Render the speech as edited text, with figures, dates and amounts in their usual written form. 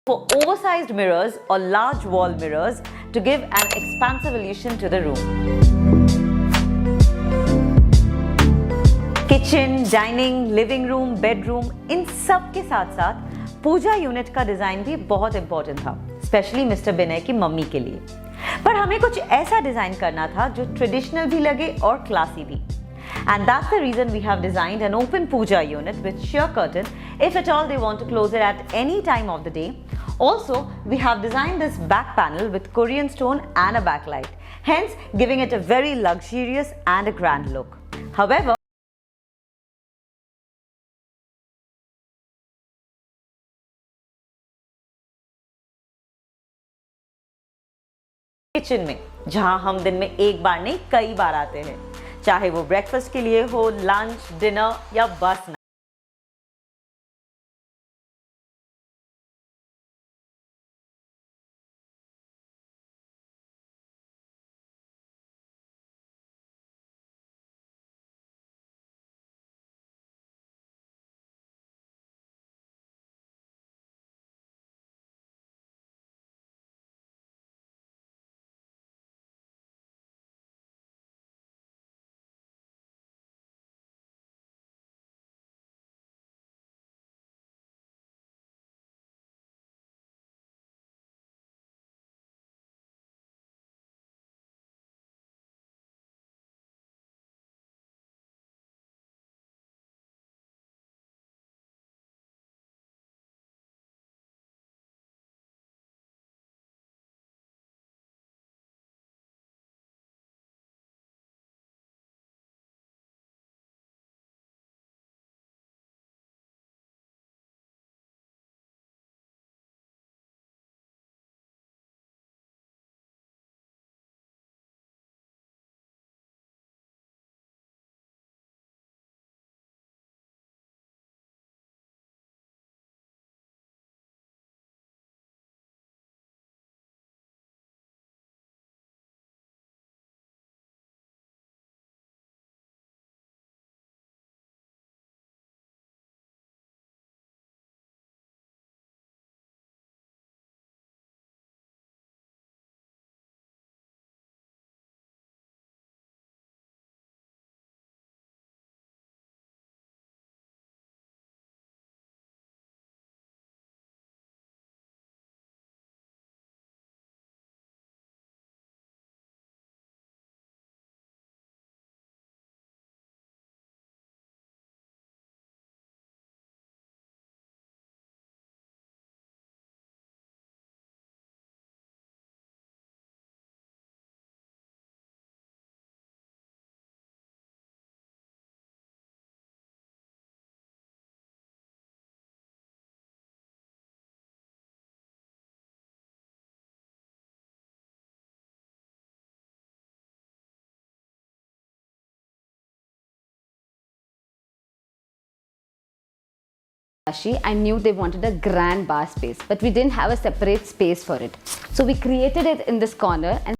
for oversized mirrors or large wall mirrors to give an expansive illusion to the room. Kitchen, dining, living room, bedroom, इन सब के साथ साथ पूजा unit का design भी बहुत इंपॉर्टेंट था, स्पेशली मिस्टर बिनय की मम्मी के लिए। पर हमें कुछ ऐसा डिजाइन करना था जो ट्रेडिशनल भी लगे और क्लासी भी। And that's the reason we have designed an open puja unit with sheer curtain if at all they want to close it at any time of the day. Also, we have designed this back panel with Korean stone and a backlight, hence giving it a very luxurious and a grand look. However, kitchen में जहां हम दिन में एक बार नहीं कई बार आते हैं, चाहे वो ब्रेकफास्ट के लिए हो, लंच, डिनर या बस I knew they wanted a grand bar space, but we didn't have a separate space for it. So we created it in this corner and